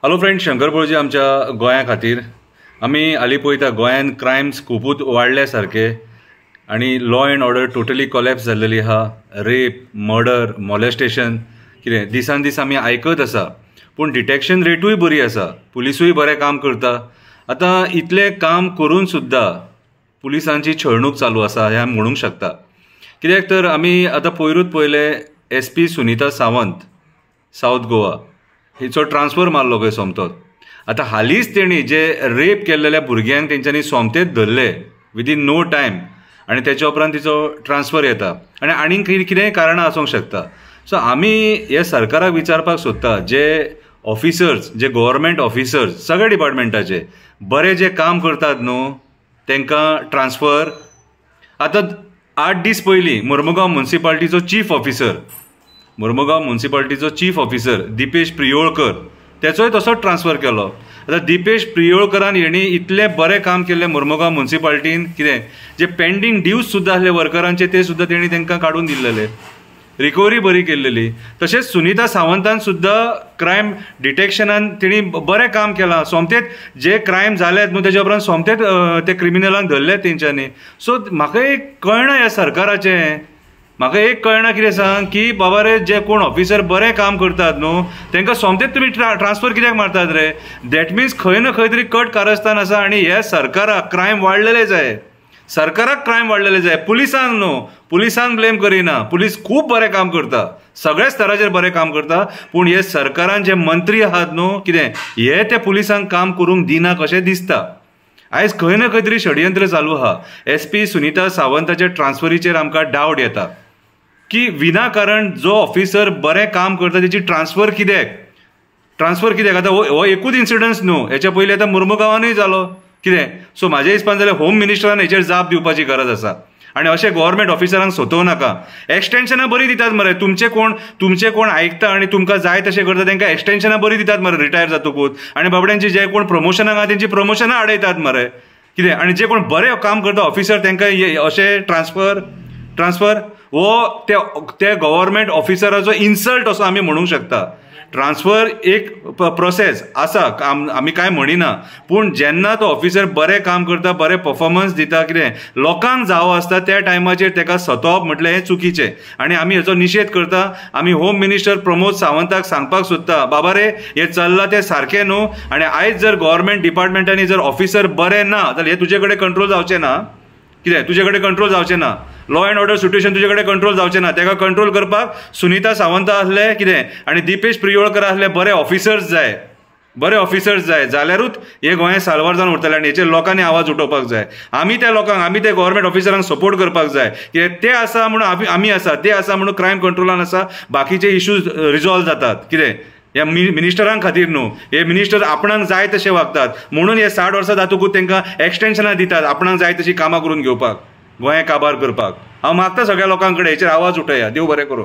Hello friend, Shankar पळजी आमच्या गोंया खातीर आमी हालीं पळयता गोंयान क्रायम्स खूबच वाडल्या सारके आनी law and order totally collapse जाल्लेली आहा। रेप, मर्डर, मॉलेस्टेशन कितें दिसान दीस आमी आयकत आसा। पूण डिटेक्शन रेटूय बरी आसा, पुलिसूय बरें काम करता। आतां इतलें काम करून सुद्दां पुलिसांची छळणूक चालू आसा हें आमी म्हणूंक शकता। कित्याक तर आमी आतां पयरूच पळयलें SP सुनीता सावंत, सावथ गोवा हिचो ट्रान्सफर मारलो खंय सोमतोच। आतां हालींच तेणी जे रेप केल्लेल्या भुरग्यांक तेंच्यांनी सोमतेच धरले विदीन नो टायम आनी तेच्या उपरांत तिचो ट्रान्सफर येता आनी आनीक कितेंय कारणां आसूंक शकता। सो आमी हे सरकाराक विचारपाक सोदता, जे ऑफिसर्स, जे गव्हर्मेंट ऑफिसर्स सगळे डिपार्टमेंटाचे बरें जे काम करतात न्हू तेंकां ट्रान्सफर। आतां 8 दीस पयलीं मुर्मुगांव म्युनिसिपालिटीचो चीफ ऑफिसर दिपेश प्रियोळकर तेचोय तसोच ट्रान्सफर केलो। आतां दिपेश प्रियोळकरान हेणी इतलें बरें काम केल्लें मुर्मुगांव म्युनिसिपालिटीन, कितें जे पेंडींग ड्यूज सुद्दां आसले वर्करांचे ते सुद्दां तेणी तांकां काडून दिल्लेले, रिकवरी बरी केल्लेली। तशेंच सुनीता सावंतान सुद्दां क्रायम डिटेक्शनान तेणी बरें काम केलां। सोमतेच जे क्रायम जालेत न्हू तेच्या उपरांत सोमतेच ते क्रिमिनलांक धरले तेंच्यांनी। सो म्हाका एक कळना ह्या सरकाराचें, म्हाका एक कळना कितें सांग की बाबा रे, जे कोण ऑफिसर बरें काम करतात न्हू तांकां सोमतेच तुमी ट्रान्सफर कित्याक मारतात रे? दॅट मिन्स खंय ना खंय तरी कट कारस्थान आसा आनी ह्या सरकाराक क्रायम वाडलेले जाय, सरकाराक क्रायम वाडलेले जाय, पुलिसांक न्हू। पुलिसांक ब्लेम करिना, पुलीस खूब बरें काम करता, सगळ्या स्तराचेर बरें काम करता। पूण हे सरकारान जे मंत्री आहात न्हू कितें हे त्या पुलिसांक काम करूंक दिना कशें दिसता। आयज खंय ना खंय तरी षडयंत्र चालू आहा। SP सुनीता सावंताच्या ट्रान्सफरीचेर आमकां डावट येता की विनाकारण जो ऑफिसर बरें काम करता तेची ट्रान्सफर कित्याक? आतां हो एकूच इन्सिडन्स न्हू, हेच्या पयलीं आतां मुर्मुगांवानूय जालो कितें। सो म्हाज्या हिसपान जाल्यार होम मिनिस्टरान हेचेर जाप दिवपाची गरज आसा आनी अशें गव्हर्मेंट ऑफिसरांक सोंसोव नाका। एक्सटेन्शनां बरी दितात मरे, तुमचे कोण आयकता आनी तुमकां जाय तशें करता तांकां एक्सटेन्शनां बरी दितात मरे रिटायर जातकूच, आनी बाबड्यांची जे कोण प्रमोशनाक आहा तेंची प्रमोशनां आडयतात मरे कितें। आनी जे कोण बरें काम करता ऑफिसर तांकां अशें ट्रान्सफर हो त्या गव्हर्मेंट ऑफिसराचो इन्सल्ट असो आमी म्हणूंक शकता। ट्रान्सफर एक प्रोसेस आसा, आमी कांय म्हणिना, पूण जेन्ना तो ऑफिसर बरें काम करता, बरें परफॉर्मन्स दिता, कितें लोकांक जावो आसता त्या टायमाचेर ताका सतोवप म्हटल्यार हें चुकीचें आनी आमी हेचो निशेध करता। आमी होम मिनिस्टर प्रमोद सावंताक सांगपाक सोदता, बाबा रे हें चल्लां तें सारकें न्हू आनी आयज जर गव्हर्मेंट डिपार्टमेंटांनी जर ऑफिसर बरें ना जाल्यार हें तुजे कडेन कंट्रोल जावचें ना, कितें तुजे कडेन कंट्रोल जावचें ना। लॉ एंड ऑर्डर सिट्युएशन तुजे कडेन कंट्रोल जावचें ना, ताका कंट्रोल करपाक सुनीता सावंत आसले कितें आनी दिपेश प्रियोळकर आसले बरे ऑफिसर्स जाय जाल्यारूच हे गोंय साल्वार जावन उरतलें आनी हेचेर लोकांनी आवाज उठोवपाक जाय। आमी त्या लोकांक, आमी त्या गव्हर्मेंट ऑफिसरांक सपोर्ट करपाक जाय कित्याक ते आसा म्हणून आमी आसा, ते आसा म्हणून क्रायम कंट्रोलान आसा, बाकीचे इश्यूज रिजॉल्व जातात कितें। ह्या मिनिस्टरांक खातीर न्हू, हे मिनिस्टर आपणाक जाय तशें वागतात म्हणून हे 60 वर्सां जातकूच तांकां एक्सटेन्शनां दितात आपणाक जाय तशी कामां करून घेवपाक, गोंय काबार करपाक। हांव मागता सगळ्या लोकां कडेन हेचेर आवाज उठया। देव बरें करूं।